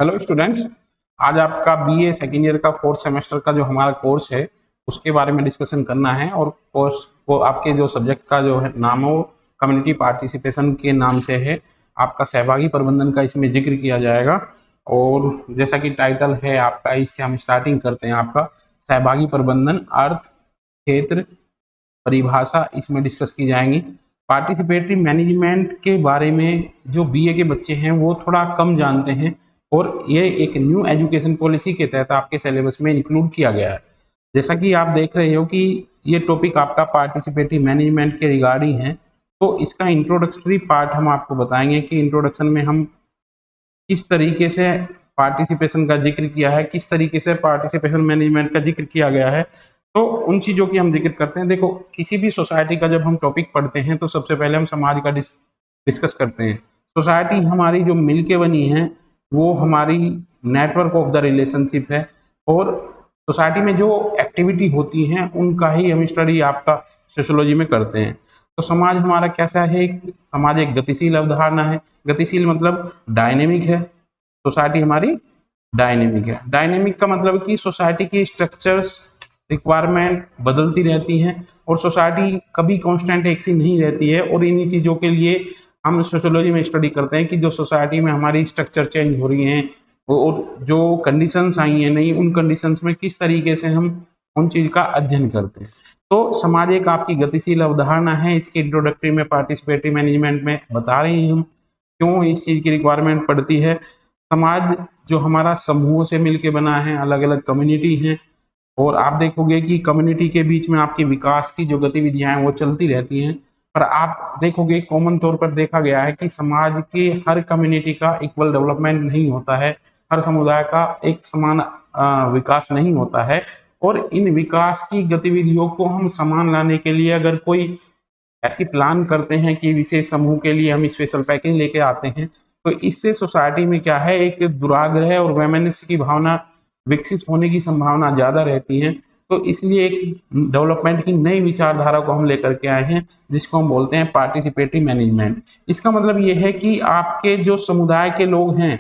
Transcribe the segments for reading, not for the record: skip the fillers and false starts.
Hello students. आज आपका BA second year का फोर्थ सेमेस्टर का जो हमारा कोर्स है उसके बारे में डिस्कशन करना है। और कोर्स को आपके जो सब्जेक्ट का जो है नाम है वो कम्युनिटी पार्टिसिपेशन के नाम से है। आपका सहभागी प्रबंधन का इसमें जिक्र किया जाएगा। और जैसा कि टाइटल है आपका, इससे हम स्टार्टिंग करते हैं। आपका सहभागी प्रबंधन, अर्थ, क्षेत्र, परिभाषा इसमें डिस्कस की जाएंगी। पार्टिसिपेटरी मैनेजमेंट के बारे में जो बीए के बच्चे हैं वो थोड़ा कम जानते हैं, और ये एक न्यू एजुकेशन पॉलिसी के तहत आपके सिलेबस में इंक्लूड किया गया है। जैसा कि आप देख रहे हो कि ये टॉपिक आपका पार्टिसिपेटरी मैनेजमेंट के रिगार्डिंग है, तो इसका इंट्रोडक्टरी पार्ट हम आपको बताएंगे कि इंट्रोडक्शन में हम किस तरीके से पार्टिसिपेशन का जिक्र किया है, किस तरीके से पार्टिसिपेशन मैनेजमेंट का जिक्र किया गया है। तो उन चीज़ों की हम जिक्र करते हैं। देखो, किसी भी सोसाइटी का जब हम टॉपिक पढ़ते हैं तो सबसे पहले हम समाज का डिस्कस करते हैं। सोसाइटी हमारी जो मिल के बनी है वो हमारी नेटवर्क ऑफ द रिलेशनशिप है, और सोसाइटी में जो एक्टिविटी होती हैं उनका ही हम स्टडी आपका सोशियोलॉजी में करते हैं। तो समाज हमारा कैसा है? समाज एक गतिशील अवधारणा है। गतिशील मतलब डायनेमिक है। सोसाइटी हमारी डायनेमिक है। डायनेमिक का मतलब कि सोसाइटी की स्ट्रक्चर्स, रिक्वायरमेंट बदलती रहती हैं, और सोसाइटी कभी कांस्टेंट एक सी नहीं रहती है। और इन्हीं चीज़ों के लिए हम सोशियोलॉजी में स्टडी करते हैं कि जो सोसाइटी में हमारी स्ट्रक्चर चेंज हो रही हैं और जो कंडीशंस आई हैं नई, उन कंडीशंस में किस तरीके से हम उन चीज़ का अध्ययन करते हैं। तो समाज एक आपकी गतिशील अवधारणा है। इसकी इंट्रोडक्टरी में पार्टिसिपेटरी मैनेजमेंट में बता रहे हैं हम क्यों इस चीज़ की रिक्वायरमेंट पड़ती है। समाज जो हमारा समूहों से मिलकर बना है, अलग अलग कम्युनिटी हैं, और आप देखोगे कि कम्युनिटी के बीच में आपकी विकास की जो गतिविधियां हैं वो चलती रहती हैं। पर आप देखोगे कॉमन तौर पर देखा गया है कि समाज के हर कम्युनिटी का इक्वल डेवलपमेंट नहीं होता है, हर समुदाय का एक समान विकास नहीं होता है। और इन विकास की गतिविधियों को हम समान लाने के लिए अगर कोई ऐसी प्लान करते हैं कि विशेष समूह के लिए हम स्पेशल पैकेज लेके आते हैं, तो इससे सोसाइटी में क्या है, एक दुराग्रह और वैमनस्य की भावना विकसित होने की संभावना ज़्यादा रहती है। तो इसलिए एक डेवलपमेंट की नई विचारधारा को हम लेकर के आए हैं, जिसको हम बोलते हैं पार्टिसिपेटरी मैनेजमेंट। इसका मतलब ये है कि आपके जो समुदाय के लोग हैं,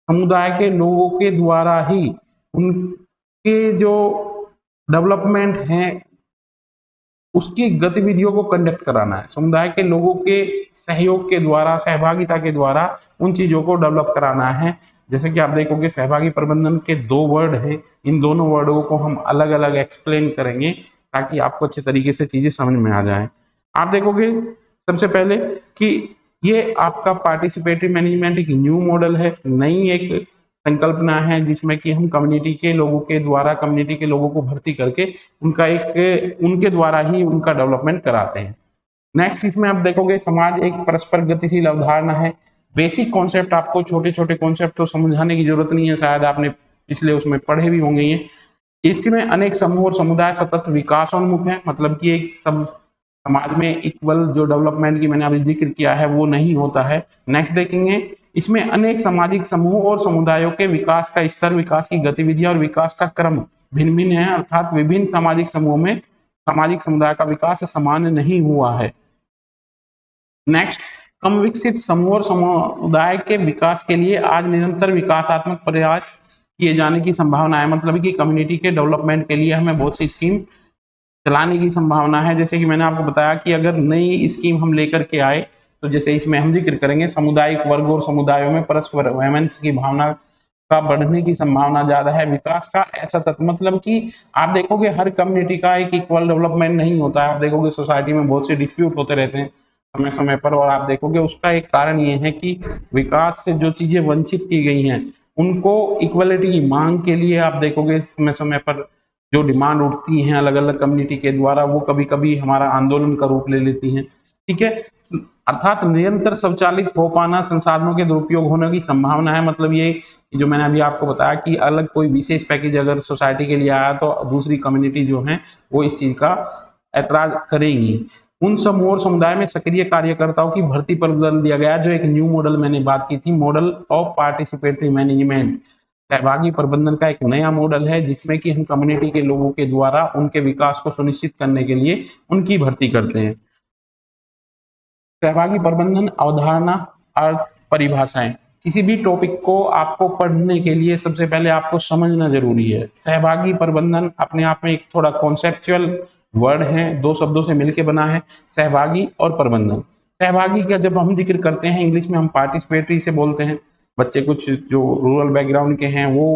समुदाय के लोगों के द्वारा ही उनके जो डेवलपमेंट है उसकी गतिविधियों को कंडक्ट कराना है। समुदाय के लोगों के सहयोग के द्वारा, सहभागिता के द्वारा उन चीज़ों को डेवलप कराना है। जैसे कि आप देखोगे सहभागी प्रबंधन के दो वर्ड हैं, इन दोनों वर्डों को हम अलग अलग एक्सप्लेन करेंगे ताकि आपको अच्छे तरीके से चीज़ें समझ में आ जाए। आप देखोगे सबसे पहले कि ये आपका पार्टिसिपेटरी मैनेजमेंट एक न्यू मॉडल है, नई एक संकल्पना है, जिसमें कि हम कम्युनिटी के लोगों के द्वारा, कम्युनिटी के लोगों को भर्ती करके उनके द्वारा ही उनका डेवलपमेंट कराते हैं। नेक्स्ट इसमें आप देखोगे समाज एक परस्पर गतिशील अवधारणा है। बेसिक कॉन्सेप्ट, आपको छोटे छोटे कॉन्सेप्ट तो समझाने की जरूरत नहीं है, शायद आपने पिछले उसमें पढ़े भी होंगे। ये इसमें अनेक समूह और समुदाय सतत विकासोन्मुख है, मतलब कि एक सब समाज में इक्वल जो डेवलपमेंट की मैंने अभी जिक्र किया है वो नहीं होता है। नेक्स्ट देखेंगे, इसमें अनेक सामाजिक समूह और समुदायों के विकास का स्तर, विकास की गतिविधियां और विकास का क्रम भिन्न भिन्न है, अर्थात विभिन्न सामाजिक समूहों में सामाजिक समुदाय का विकास समान नहीं हुआ है। नेक्स्ट, कम विकसित समूह और समुदाय के विकास के लिए आज निरंतर विकासात्मक प्रयास किए जाने की संभावना है, मतलब कि कम्युनिटी के डेवलपमेंट के लिए हमें बहुत सी स्कीम चलाने की संभावना है। जैसे कि मैंने आपको बताया कि अगर नई स्कीम हम लेकर के आए, तो जैसे इसमें हम जिक्र करेंगे सामुदायिक वर्ग और समुदायों में परस्पर वैमनस्य की भावना का बढ़ने की संभावना ज्यादा है। विकास का ऐसा तत्व, मतलब कि आप देखोगे हर कम्युनिटी का एक इक्वल डेवलपमेंट नहीं होता है। आप देखोगे सोसाइटी में बहुत से डिस्प्यूट होते रहते हैं समय समय पर, और आप देखोगे उसका एक कारण ये है कि विकास से जो चीजें वंचित की गई हैं उनको इक्वलिटी की मांग के लिए आप देखोगे समय समय पर जो डिमांड उठती हैं अलग अलग कम्युनिटी के द्वारा, वो कभी कभी हमारा आंदोलन का रूप ले लेती हैं। ठीक है, अर्थात निरंतर स्वचालित हो पाना, संसाधनों के दुरुपयोग होने की संभावना है। मतलब ये जो मैंने अभी आपको बताया कि अलग कोई विशेष पैकेज अगर सोसाइटी के लिए आया तो दूसरी कम्युनिटी जो है वो इस चीज का ऐतराज करेंगी। उन समूह और समुदाय में सक्रिय कार्यकर्ताओं की भर्ती पर बल दिया गया, जो एक न्यू मॉडल मैंने बात की थी, मॉडल ऑफ पार्टिसिपेटरी मैनेजमेंट। सहभागी प्रबंधन का एक नया मॉडल है जिसमें कि हम कम्युनिटी के लोगों के द्वारा उनके विकास को सुनिश्चित करने के लिए उनकी भर्ती करते हैं। सहभागी प्रबंधन अवधारणा, अर्थ, परिभाषाएं। किसी भी टॉपिक को आपको पढ़ने के लिए सबसे पहले आपको समझना जरूरी है। सहभागी प्रबंधन अपने आप में एक थोड़ा कॉन्सेप्चुअल वर्ड है, दो शब्दों से मिलकर बना है, सहभागी और प्रबंधन। सहभागी का जब हम जिक्र करते हैं इंग्लिश में हम पार्टिसिपेटरी से बोलते हैं। बच्चे कुछ जो रूरल बैकग्राउंड के हैं वो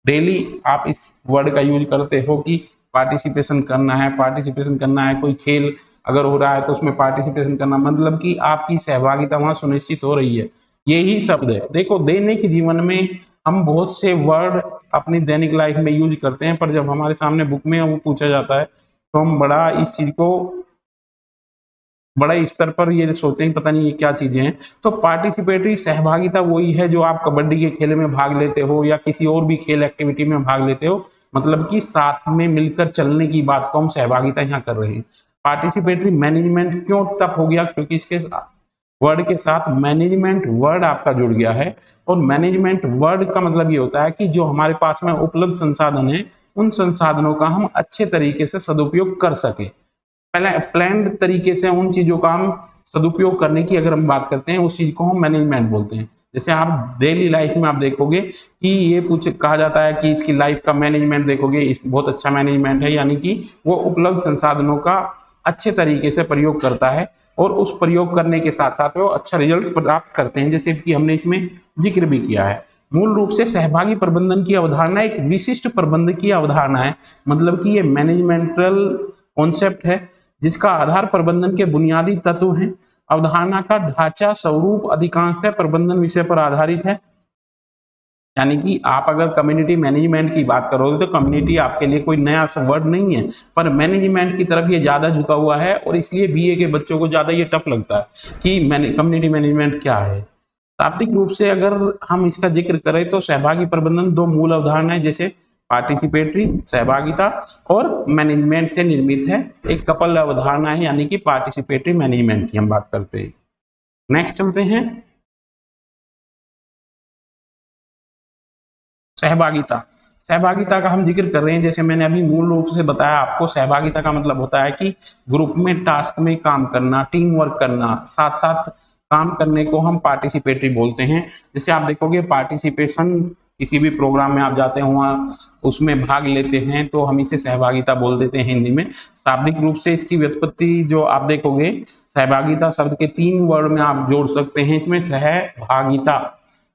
डेली आप इस वर्ड का यूज करते हो कि पार्टिसिपेशन करना है, पार्टिसिपेशन करना है। कोई खेल अगर हो रहा है तो उसमें पार्टिसिपेशन करना, मतलब कि आपकी सहभागिता वहां सुनिश्चित हो रही है। यही शब्द है। देखो दैनिक जीवन में हम बहुत से वर्ड अपनी दैनिक लाइफ में यूज करते हैं, पर जब हमारे सामने बुक में वो पूछा जाता है तो हम बड़ा इस चीज को बड़े स्तर पर ये सोचते हैं पता नहीं ये क्या चीजें हैं। तो पार्टिसिपेटरी सहभागिता वही है जो आप कबड्डी के खेल में भाग लेते हो या किसी और भी खेल एक्टिविटी में भाग लेते हो, मतलब कि साथ में मिलकर चलने की बात को हम सहभागिता यहाँ कर रहे हैं। पार्टिसिपेटरी मैनेजमेंट क्यों टफ हो गया, क्योंकि इसके वर्ड के साथ मैनेजमेंट वर्ड आपका जुड़ गया है। और मैनेजमेंट वर्ड का मतलब ये होता है कि जो हमारे पास में उपलब्ध संसाधन है उन संसाधनों का हम अच्छे तरीके से सदुपयोग कर सके। पहले प्लान्ड तरीके से उन चीजों का हम सदुपयोग करने की अगर हम बात करते हैं उस चीज को हम मैनेजमेंट बोलते हैं। जैसे आप डेली लाइफ में आप देखोगे कि ये कहा जाता है कि इसकी लाइफ का मैनेजमेंट देखोगे, बहुत अच्छा मैनेजमेंट है, यानी कि वो उपलब्ध संसाधनों का अच्छे तरीके से प्रयोग करता है और उस प्रयोग करने के साथ साथ वो अच्छा रिजल्ट प्राप्त करते हैं, जैसे कि हमने इसमें जिक्र भी किया है। मूल रूप से सहभागी प्रबंधन की अवधारणा एक विशिष्ट प्रबंध की अवधारणा है, मतलब कि ये मैनेजमेंटल कॉन्सेप्ट है जिसका आधार प्रबंधन के बुनियादी तत्व हैं। अवधारणा का ढांचा स्वरूप अधिकांशतः प्रबंधन विषय पर आधारित है, यानी कि आप अगर कम्युनिटी मैनेजमेंट की बात करोगे तो कम्युनिटी आपके लिए कोई नया वर्ड नहीं है, पर मैनेजमेंट की तरफ ये ज्यादा झुका हुआ है और इसलिए बीए के बच्चों को ज्यादा ये टफ लगता है कि कम्युनिटी मैनेजमेंट क्या है। शाब्दिक रूप से अगर हम इसका जिक्र करें तो सहभागी प्रबंधन दो मूल अवधारणाएं जैसे पार्टिसिपेटरी सहभागिता और मैनेजमेंट से निर्मित है। एक कपल अवधारणा है, यानी कि पार्टिसिपेटरी मैनेजमेंट की हम बात करते हैं। नेक्स्ट चलते हैं सहभागिता। सहभागिता का हम जिक्र कर रहे हैं, जैसे मैंने अभी मूल रूप से बताया आपको, सहभागिता का मतलब होता है कि ग्रुप में टास्क में काम करना, टीम वर्क करना, साथ साथ काम करने को हम पार्टिसिपेटरी बोलते हैं। जैसे आप देखोगे पार्टिसिपेशन किसी भी प्रोग्राम में आप जाते हो उसमें भाग लेते हैं तो हम इसे सहभागिता बोल देते हैं हिंदी में। शाब्दिक रूप से इसकी व्युत्पत्ति जो आप देखोगे सहभागिता शब्द के 3 वर्ड में आप जोड़ सकते हैं इसमें सहभागिता।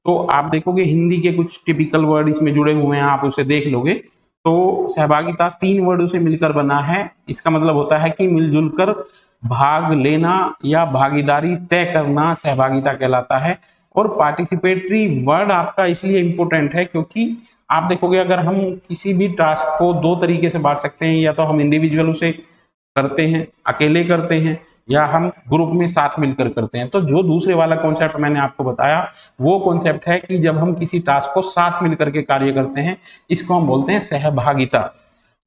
तो आप देखोगे हिंदी के कुछ टिपिकल वर्ड इसमें जुड़े हुए हैं, आप उसे देख लोगे तो सहभागिता 3 वर्डों से मिलकर बना है। इसका मतलब होता है कि मिलजुल कर भाग लेना या भागीदारी तय करना सहभागिता कहलाता है। और पार्टिसिपेटरी वर्ड आपका इसलिए इंपॉर्टेंट है क्योंकि आप देखोगे अगर हम किसी भी टास्क को 2 तरीके से बांट सकते हैं, या तो हम इंडिविजुअल उसे करते हैं, अकेले करते हैं, या हम ग्रुप में साथ मिलकर करते हैं। तो जो दूसरे वाला कॉन्सेप्ट मैंने आपको बताया वो कॉन्सेप्ट है कि जब हम किसी टास्क को साथ मिलकर के कार्य करते हैं, इसको हम बोलते हैं सहभागिता।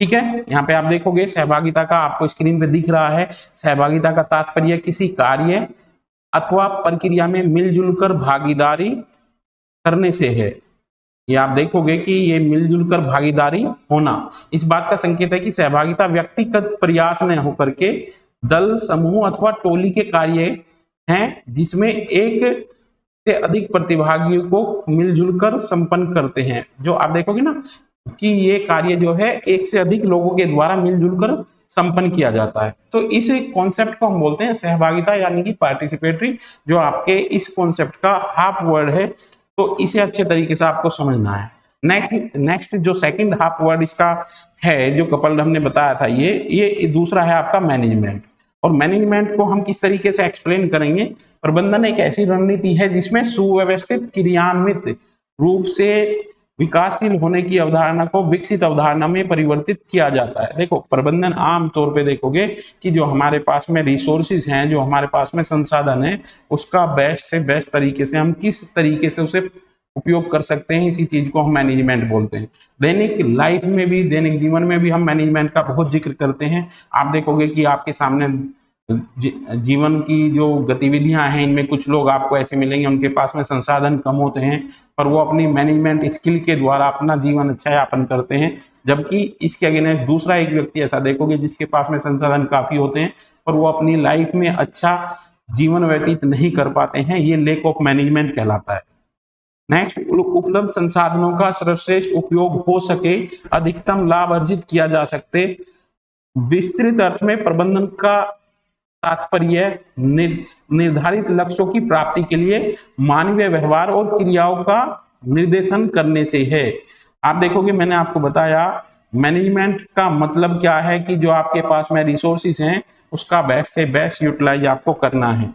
ठीक है, यहाँ पे आप देखोगे सहभागिता का आपको स्क्रीन पे दिख रहा है। सहभागिता का तात्पर्य किसी कार्य अथवा प्रक्रिया में मिलजुल कर भागीदारी करने से है। ये आप देखोगे कि ये मिलजुल कर भागीदारी होना इस बात का संकेत है कि सहभागिता व्यक्तिगत प्रयास न होकर के दल, समूह अथवा टोली के कार्य हैं जिसमें एक से अधिक प्रतिभागियों को मिलजुल कर संपन्न करते हैं। जो आप देखोगे ना कि ये कार्य जो है एक से अधिक लोगों के द्वारा मिलजुल कर संपन्न किया जाता है। तो इस कॉन्सेप्ट को हम बोलते हैं सहभागिता, यानी कि पार्टिसिपेटरी, जो आपके इस कॉन्सेप्ट का हाफ वर्ड है। तो इसे अच्छे तरीके से आपको समझना है। नेक्स्ट जो सेकंड हाफ वर्ड इसका है जो कपल हमने बताया था, ये दूसरा है आपका मैनेजमेंट। और मैनेजमेंट को हम किस तरीके से एक्सप्लेन करेंगे? प्रबंधन एक ऐसी रणनीति है जिसमें सुव्यवस्थित क्रियान्वित रूप से विकासशील होने की अवधारणा को विकसित अवधारणा में परिवर्तित किया जाता है। देखो प्रबंधन आम तौर पे देखोगे कि जो हमारे पास में रिसोर्सेज हैं, जो हमारे पास में संसाधन है, उसका बेस्ट से बेस्ट तरीके से हम किस तरीके से उसे उपयोग कर सकते हैं, इसी चीज को हम मैनेजमेंट बोलते हैं। दैनिक लाइफ में भी, दैनिक जीवन में भी हम मैनेजमेंट का बहुत जिक्र करते हैं। आप देखोगे कि आपके सामने जीवन की जो गतिविधियां हैं इनमें कुछ लोग आपको ऐसे मिलेंगे उनके पास में संसाधन कम होते हैं, पर वो अपनी मैनेजमेंट स्किल के द्वारा अपना जीवन अच्छा यापन करते हैं। जबकि इसके अगेंस्ट दूसरा एक व्यक्ति ऐसा देखोगे जिसके पास में संसाधन काफी होते हैं पर वो अपनी लाइफ में अच्छा जीवन व्यतीत नहीं कर पाते हैं। ये लैक ऑफ मैनेजमेंट कहलाता है। नेक्स्ट, उपलब्ध संसाधनों का सर्वश्रेष्ठ उपयोग हो सके, अधिकतम लाभ अर्जित किया जा सकते। विस्तृत अर्थ में प्रबंधन का तात्पर्य निर्धारित लक्ष्यों की प्राप्ति के लिए मानवीय व्यवहार और क्रियाओं का निर्देशन करने से है। आप देखोगे मैंने आपको बताया मैनेजमेंट का मतलब क्या है कि जो आपके पास में रिसोर्सेज हैं उसका बेस्ट से बेस्ट यूटिलाइज आपको करना है।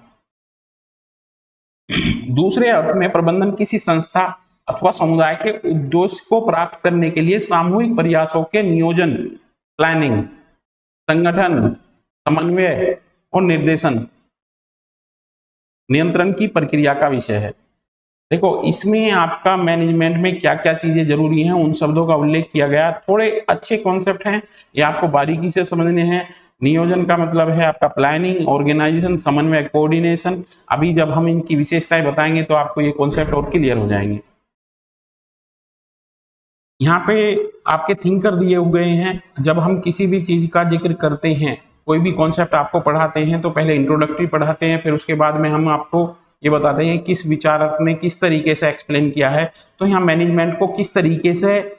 दूसरे अर्थ में प्रबंधन किसी संस्था अथवा समुदाय के उद्देश्य को प्राप्त करने के लिए सामूहिक प्रयासों के नियोजन, प्लानिंग, संगठन, समन्वय और निर्देशन, नियंत्रण की प्रक्रिया का विषय है। देखो इसमें आपका मैनेजमेंट में क्या क्या चीजें जरूरी हैं उन शब्दों का उल्लेख किया गया। थोड़े अच्छे कॉन्सेप्ट हैं, ये आपको बारीकी से समझने हैं। नियोजन का मतलब है आपका प्लानिंग, ऑर्गेनाइजेशन, समन्वय, कोऑर्डिनेशन। अभी जब हम इनकी विशेषताएं बताएंगे तो आपको ये कॉन्सेप्ट और क्लियर हो जाएंगे। यहाँ पे आपके थिंकर दिए हुए हैं। जब हम किसी भी चीज का जिक्र करते हैं, कोई भी कॉन्सेप्ट आपको पढ़ाते हैं तो पहले इंट्रोडक्टरी पढ़ाते हैं, फिर उसके बाद में हम आपको ये बताते हैं किस विचारक ने किस तरीके से एक्सप्लेन किया है। तो यहाँ मैनेजमेंट को किस तरीके से,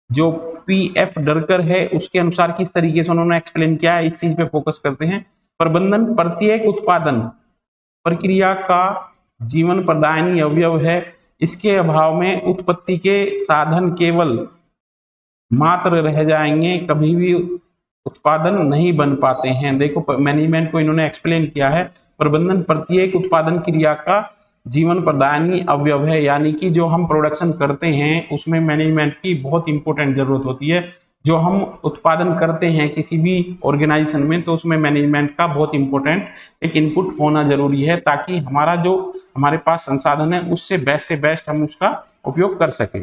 जो पीएफ डरकर है उसके अनुसार किस तरीके से उन्होंने एक्सप्लेन किया है, इस चीज पे फोकस करते हैं। प्रबंधन प्रत्येक उत्पादन प्रक्रिया का जीवन प्रदायनी अवयव है। इसके अभाव में उत्पत्ति के साधन केवल मात्र रह जाएंगे, कभी भी उत्पादन नहीं बन पाते हैं। देखो मैनेजमेंट को इन्होंने एक्सप्लेन किया है, प्रबंधन प्रत्येक उत्पादन क्रिया का जीवन प्रदायनी अवयव है, यानी कि जो हम प्रोडक्शन करते हैं उसमें मैनेजमेंट की बहुत इंपॉर्टेंट जरूरत होती है। जो हम उत्पादन करते हैं किसी भी ऑर्गेनाइजेशन में तो उसमें मैनेजमेंट का बहुत इंपॉर्टेंट एक इनपुट होना जरूरी है, ताकि हमारा जो हमारे पास संसाधन है उससे बेस्ट हम उसका उपयोग कर सके।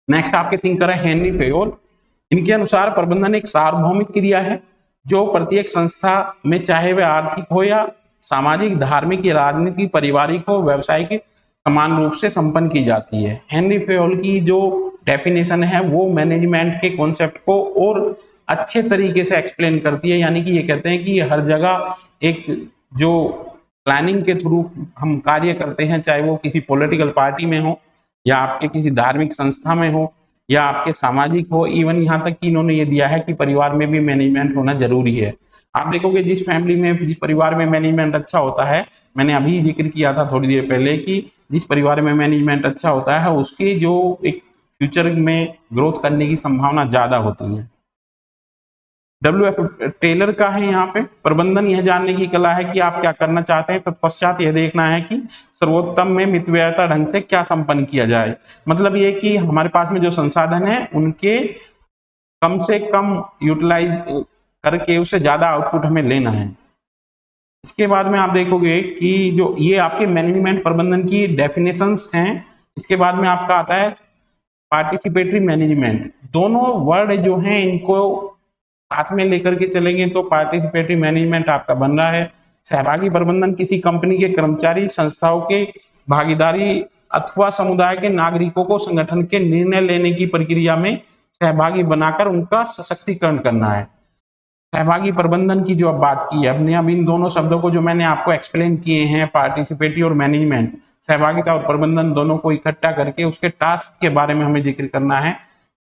नेक्स्ट आपके थिंकर है हेनरी फेयोल। इनके अनुसार प्रबंधन एक सार्वभौमिक क्रिया है जो प्रत्येक संस्था में, चाहे वह आर्थिक हो या सामाजिक, धार्मिक या राजनीतिक, पारिवारिक हो, व्यावसायिक, समान रूप से संपन्न की जाती है। हेनरी फेयोल की जो डेफिनेशन है वो मैनेजमेंट के कॉन्सेप्ट को और अच्छे तरीके से एक्सप्लेन करती है। यानी कि ये कहते हैं कि हर जगह एक जो प्लानिंग के थ्रू हम कार्य करते हैं, चाहे वो किसी पॉलिटिकल पार्टी में हो या आपके किसी धार्मिक संस्था में हो या आपके सामाजिक हो, इवन यहाँ तक कि इन्होंने ये दिया है कि परिवार में भी मैनेजमेंट होना जरूरी है। आप देखोगे जिस फैमिली में, जिस परिवार में मैनेजमेंट अच्छा होता है, मैंने अभी जिक्र किया था थोड़ी देर पहले कि जिस परिवार में मैनेजमेंट अच्छा होता है उसकी जो एक फ्यूचर में ग्रोथ करने की संभावना ज्यादा होती है। WF टेलर का है यहाँ पे, प्रबंधन यह जानने की कला है कि आप क्या करना चाहते हैं, तत्पश्चात यह देखना है कि सर्वोत्तम में मितव्ययिता ढंग से क्या संपन्न किया जाए। मतलब ये कि हमारे पास में जो संसाधन है उनके कम से कम यूटिलाइज करके उससे ज्यादा आउटपुट हमें लेना है। इसके बाद में आप देखोगे कि जो ये आपके मैनेजमेंट प्रबंधन की डेफिनेशंस हैं। इसके बाद में आपका आता है पार्टिसिपेटरी मैनेजमेंट। दोनों वर्ड जो हैं इनको साथ में लेकर के चलेंगे तो पार्टिसिपेटरी मैनेजमेंट आपका बन रहा है। सहभागी प्रबंधन किसी कंपनी के कर्मचारी, संस्थाओं के भागीदारी अथवा समुदाय के नागरिकों को संगठन के निर्णय लेने की प्रक्रिया में सहभागी बनाकर उनका सशक्तिकरण करना है। सहभागी प्रबंधन की जो अब बात की है हमने, अब इन दोनों शब्दों को जो मैंने आपको एक्सप्लेन किए हैं, पार्टिसिपेटरी और मैनेजमेंट, सहभागिता और प्रबंधन दोनों को इकट्ठा करके उसके टास्क के बारे में हमें जिक्र करना है।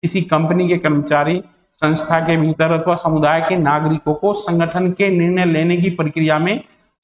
किसी कंपनी के कर्मचारी, संस्था के भीतर अथवा समुदाय के नागरिकों को संगठन के निर्णय लेने की प्रक्रिया में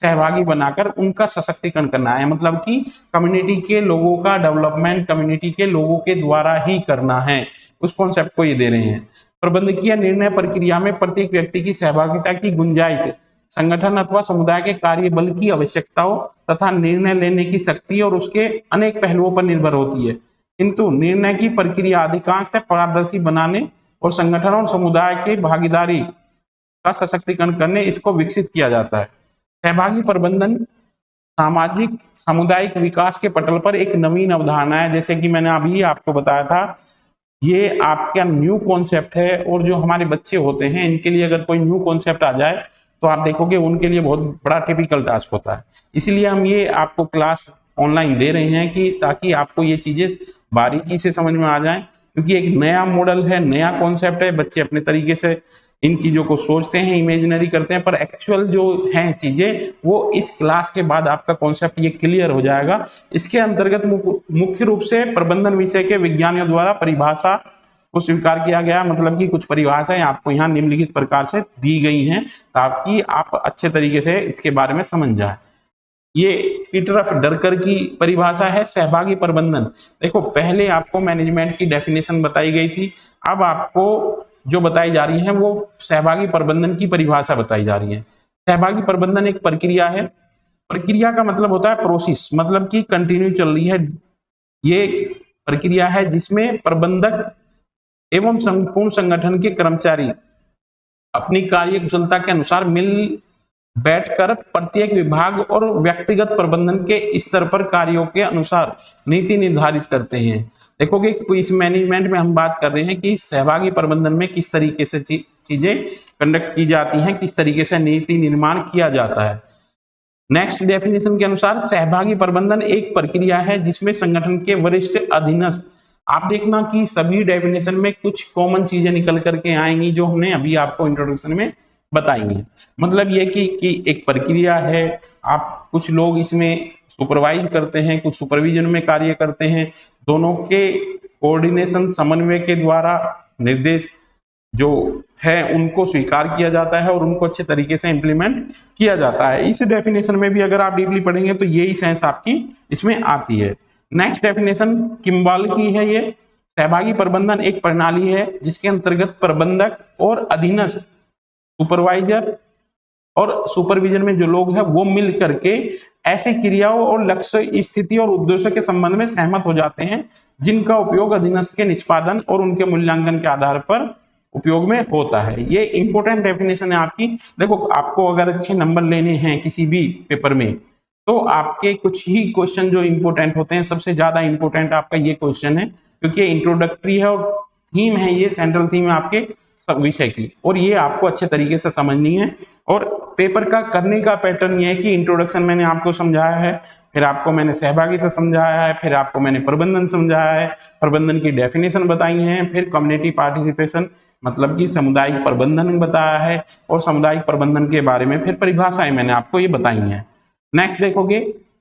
सहभागी बनाकर उनका सशक्तिकरण करना है। मतलब कि कम्युनिटी के लोगों का डेवलपमेंट कम्युनिटी के लोगों के द्वारा ही करना है, उस कॉन्सेप्ट को ये दे रहे हैं। प्रबंधकीय निर्णय प्रक्रिया में प्रत्येक व्यक्ति की सहभागिता की गुंजाइश संगठन अथवा समुदाय के कार्य बल की आवश्यकताओं तथा निर्णय लेने की शक्ति और उसके अनेक पहलुओं पर निर्भर होती है, किंतु निर्णय की प्रक्रिया अधिकांशतः पारदर्शी बनाने और संगठन और समुदाय के भागीदारी का सशक्तिकरण करने इसको विकसित किया जाता है। सहभागी प्रबंधन सामाजिक सामुदायिक विकास के पटल पर एक नवीन अवधारणा है। जैसे कि मैंने अभी आपको बताया था, ये आपका न्यू कॉन्सेप्ट है और जो हमारे बच्चे होते हैं इनके लिए अगर कोई न्यू कॉन्सेप्ट आ जाए तो आप देखोगे उनके लिए बहुत बड़ा टिपिकल टास्क होता है। इसलिए हम ये आपको क्लास ऑनलाइन दे रहे हैं कि ताकि आपको ये चीजें बारीकी से समझ में आ जाएं, क्योंकि एक नया मॉडल है, नया कॉन्सेप्ट है, बच्चे अपने तरीके से इन चीजों को सोचते हैं, इमेजिनरी करते हैं, पर एक्चुअल जो हैं चीजें वो इस क्लास के बाद आपका कॉन्सेप्ट ये क्लियर हो जाएगा। इसके अंतर्गत मुख्य रूप से प्रबंधन विषय के विज्ञानियों द्वारा परिभाषा को स्वीकार किया गया, मतलब कि कुछ परिभाषाएं आपको यहाँ निम्नलिखित प्रकार से दी गई हैं ताकि आप अच्छे तरीके से इसके बारे में समझ जाए। ये पीटर ऑफ डरकर की परिभाषा है सहभागी प्रबंधन। देखो पहले आपको मैनेजमेंट की डेफिनेशन बताई गई थी, अब आपको जो बताई जा रही है वो सहभागी प्रबंधन की परिभाषा बताई जा रही है। सहभागी प्रबंधन एक प्रक्रिया है, प्रक्रिया का मतलब होता है प्रोसेस, मतलब कि कंटिन्यू चल रही है। ये प्रक्रिया है जिसमें प्रबंधक एवं संपूर्ण संगठन के कर्मचारी अपनी कार्य कुशलता के अनुसार मिल बैठकर प्रत्येक विभाग और व्यक्तिगत प्रबंधन के स्तर पर कार्यों के अनुसार नीति निर्धारित करते हैं। देखोगे इस मैनेजमेंट में हम बात कर रहे हैं कि सहभागी प्रबंधन में किस तरीके से चीजें कंडक्ट की जाती हैं, किस तरीके से नीति निर्माण किया जाता है। नेक्स्ट डेफिनेशन के अनुसार सहभागी प्रबंधन एक प्रक्रिया है जिसमें संगठन के वरिष्ठ अधीनस्थ, आप देखना कि सभी डेफिनेशन में कुछ कॉमन चीजें निकल करके आएंगी जो हमने अभी आपको इंट्रोडक्शन में बताई है। मतलब ये कि एक प्रक्रिया है, आप कुछ लोग इसमें सुपरवाइज करते हैं, कुछ सुपरविजन में कार्य करते हैं, दोनों के कोऑर्डिनेशन समन्वय के द्वारा निर्देश जो है उनको स्वीकार किया जाता है और उनको अच्छे तरीके से इंप्लीमेंट किया जाता है। इस डेफिनेशन में भी अगर आप डीपली पढ़ेंगे तो यही सेंस आपकी इसमें आती है। नेक्स्ट डेफिनेशन किम्बाल की है। ये सहभागी प्रबंधन एक प्रणाली है जिसके अंतर्गत प्रबंधक और अधीनस्थ, सुपरवाइजर और सुपरविजन में जो लोग हैं वो मिल करके ऐसे क्रियाओं और लक्ष्य, स्थिति और उद्देश्यों के संबंध में सहमत हो जाते हैं जिनका उपयोग अधीनस्थ के निष्पादन और उनके मूल्यांकन के आधार पर उपयोग में होता है। ये इंपॉर्टेंट डेफिनेशन है आपकी। देखो आपको अगर अच्छे नंबर लेने हैं किसी भी पेपर में तो आपके कुछ ही क्वेश्चन जो इंपॉर्टेंट होते हैं, सबसे ज्यादा इंपॉर्टेंट आपका ये क्वेश्चन है क्योंकि ये इंट्रोडक्टरी है और थीम है, ये सेंट्रल थीम है आपके सब विषय की, और ये आपको अच्छे तरीके से समझनी है। और पेपर का करने का पैटर्न ये है कि इंट्रोडक्शन मैंने आपको समझाया है, फिर आपको मैंने सहभागिता समझाया है, फिर आपको मैंने प्रबंधन समझाया है, प्रबंधन की डेफिनेशन बताई है, फिर कम्युनिटी पार्टिसिपेशन मतलब कि सामुदायिक प्रबंधन बताया है, और सामुदायिक प्रबंधन के बारे में फिर परिभाषाएं मैंने आपको ये बताई हैं। नेक्स्ट देखोगे,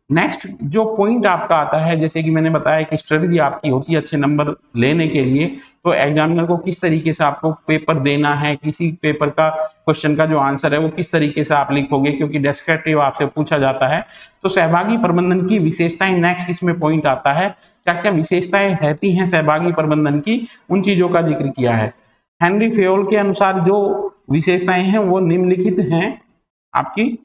नेक्स्ट जो पॉइंट आपका आता है, जैसे कि मैंने बताया कि स्ट्रेटजी आपकी होती है अच्छे नंबर लेने के लिए, तो एग्जामिनर को किस तरीके से आपको पेपर देना है, किसी पेपर का क्वेश्चन का जो आंसर है वो किस तरीके से आप लिखोगे, क्योंकि डिस्क्रिप्टिव आपसे पूछा जाता है। तो सहभागी प्रबंधन की विशेषताएं नेक्स्ट इसमें पॉइंट आता है, क्या क्या विशेषताएं रहती हैं सहभागी प्रबंधन की, उन चीजों का जिक्र किया है। हेनरी फेयोल के अनुसार जो विशेषताएं हैं वो निम्नलिखित हैं आपकी।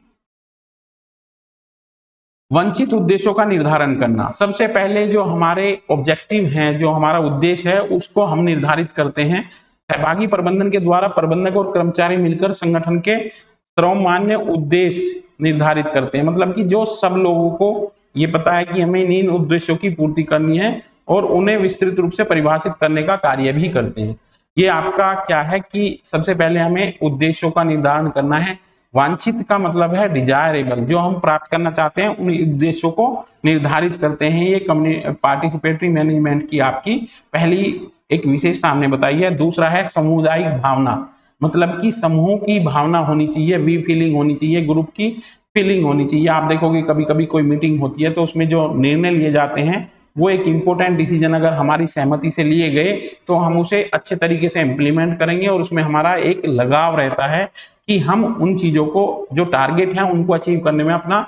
वंचित उद्देश्यों का निर्धारण करना, सबसे पहले जो हमारे ऑब्जेक्टिव हैं, जो हमारा उद्देश्य है उसको हम निर्धारित करते हैं। सहभागी प्रबंधन के द्वारा प्रबंधक और कर्मचारी मिलकर संगठन के सर्वमान्य उद्देश्य निर्धारित करते हैं, मतलब कि जो सब लोगों को ये पता है कि हमें इन उद्देश्यों की पूर्ति करनी है और उन्हें विस्तृत रूप से परिभाषित करने का कार्य भी करते हैं। ये आपका क्या है कि सबसे पहले हमें उद्देश्यों का निर्धारण करना है। वांछित का मतलब है डिजायरेबल, जो हम प्राप्त करना चाहते हैं उन उद्देश्यों को निर्धारित करते हैं। ये पार्टिसिपेटरी मैनेजमेंट की आपकी पहली एक विशेषता हमने बताई है। दूसरा है सामुदायिक भावना, मतलब कि समूह की भावना होनी चाहिए, वी फीलिंग होनी चाहिए, ग्रुप की फीलिंग होनी चाहिए। आप देखोगे कभी कभी कोई मीटिंग होती है तो उसमें जो निर्णय लिए जाते हैं वो एक इंपॉर्टेंट डिसीजन अगर हमारी सहमति से लिए गए तो हम उसे अच्छे तरीके से इम्प्लीमेंट करेंगे और उसमें हमारा एक लगाव रहता है कि हम उन चीजों को जो टारगेट है उनको अचीव करने में अपना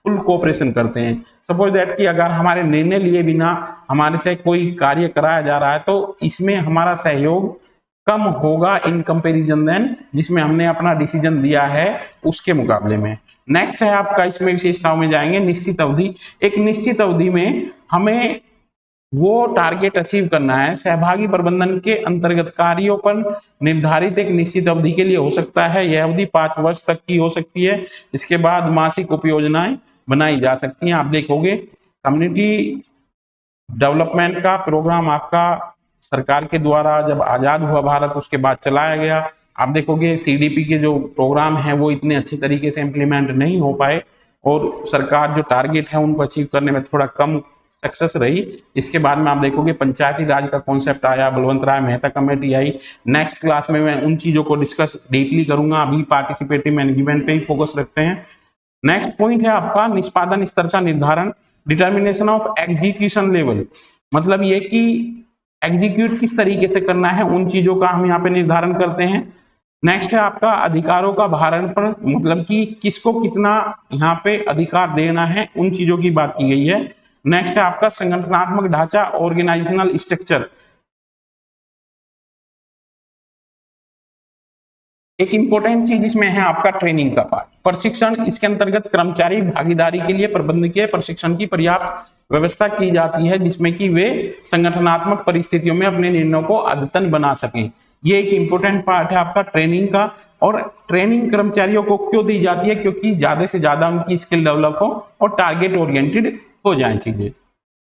फुल कोऑपरेशन करते हैं। सपोज दैट कि अगर हमारे निर्णय लिए बिना हमारे से कोई कार्य कराया जा रहा है तो इसमें हमारा सहयोग कम होगा इन कंपैरिजन देन जिसमें हमने अपना डिसीजन दिया है उसके मुकाबले में। नेक्स्ट है आपका, इसमें विशेषताओं में जाएंगे, निश्चित अवधि। एक निश्चित अवधि में हमें वो टारगेट अचीव करना है। सहभागी प्रबंधन के अंतर्गत कार्यों पर निर्धारित एक निश्चित अवधि के लिए हो सकता है, यह अवधि 5 वर्ष तक की हो सकती है। इसके बाद मासिक उपयोजनाएं बनाई जा सकती हैं। आप देखोगे कम्युनिटी डेवलपमेंट का प्रोग्राम आपका सरकार के द्वारा जब आजाद हुआ भारत उसके बाद चलाया गया। आप देखोगे सीडीपी के जो प्रोग्राम है वो इतने अच्छे तरीके से इम्प्लीमेंट नहीं हो पाए और सरकार जो टारगेट है उनको अचीव करने में थोड़ा कम सक्सेस रही। इसके बाद में आप देखोगे पंचायती राज का कॉन्सेप्ट आया, बलवंत राय मेहता कमेटी आई। नेक्स्ट क्लास में मैं उन चीजों को डिस्कस डीपली करूंगा, अभी पार्टिसिपेटिव मैनेजमेंट पे ही फोकस रखते हैं। नेक्स्ट पॉइंट है आपका निष्पादन स्तर का निर्धारण, डिटर्मिनेशन ऑफ एग्जीक्यूशन लेवल, मतलब ये कि एग्जीक्यूट किस तरीके से करना है उन चीजों का हम यहाँ पे निर्धारण करते हैं। नेक्स्ट है आपका अधिकारों का भारण पर, मतलब कि किसको कितना यहाँ पे अधिकार देना है उन चीजों की बात की गई है। नेक्स्ट है आपका संगठनात्मक ढांचा, ऑर्गेनाइजेशनल स्ट्रक्चर। एक इंपॉर्टेंट चीज इसमें है आपका ट्रेनिंग का पार्ट, प्रशिक्षण। इसके अंतर्गत कर्मचारी भागीदारी के लिए प्रबंधकीय प्रशिक्षण की पर्याप्त व्यवस्था की जाती है, जिसमें कि वे संगठनात्मक परिस्थितियों में अपने निर्णयों को अद्यतन बना सकें। ये एक इंपॉर्टेंट पार्ट है आपका ट्रेनिंग का। और ट्रेनिंग कर्मचारियों को क्यों दी जाती है? क्योंकि ज्यादा से ज्यादा उनकी स्किल डेवलप हो और टारगेट ओरिएंटेड हो जाए चीजें।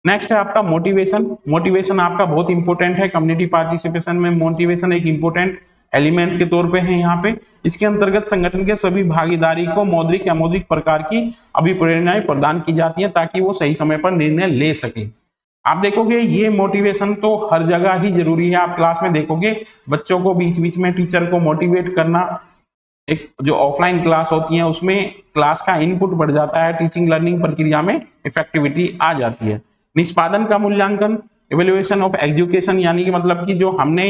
नेक्स्ट है आपका मोटिवेशन। मोटिवेशन आपका बहुत इंपॉर्टेंट है कम्युनिटी पार्टिसिपेशन में। मोटिवेशन एक इंपॉर्टेंट एलिमेंट के तौर पे है यहाँ पे। इसके अंतर्गत संगठन के सभी भागीदारी को मौद्रिक या मौद्रिक प्रकार की अभिप्रेरणाएं प्रदान की जाती हैं ताकि वो सही समय पर निर्णय ले सके। आप देखोगे ये मोटिवेशन तो हर जगह ही जरूरी है। आप क्लास में देखोगे बच्चों को बीच बीच में टीचर को मोटिवेट करना, एक जो ऑफलाइन क्लास होती है उसमें क्लास का इनपुट बढ़ जाता है, टीचिंग लर्निंग प्रक्रिया में इफेक्टिविटी आ जाती है। निष्पादन का मूल्यांकन, इवेल्युएशन ऑफ एजुकेशन, यानी कि मतलब कि जो हमने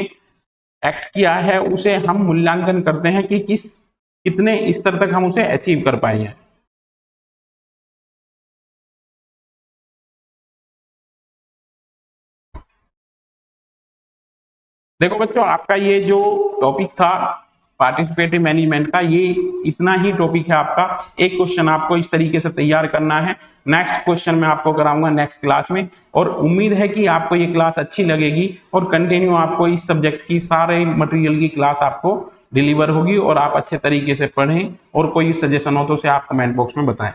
एक्ट किया है उसे हम मूल्यांकन करते हैं कि कितने स्तर तक हम उसे अचीव कर पाए हैं। देखो बच्चों, आपका ये जो टॉपिक था पार्टिसिपेटिव मैनेजमेंट का, ये इतना ही टॉपिक है आपका। एक क्वेश्चन आपको इस तरीके से तैयार करना है। नेक्स्ट क्वेश्चन मैं आपको कराऊंगा नेक्स्ट क्लास में, और उम्मीद है कि आपको ये क्लास अच्छी लगेगी और कंटिन्यू आपको इस सब्जेक्ट की सारे मटेरियल की क्लास आपको डिलीवर होगी और आप अच्छे तरीके से पढ़ें। और कोई सजेशन हो तो उसे आप कमेंट बॉक्स में बताएं।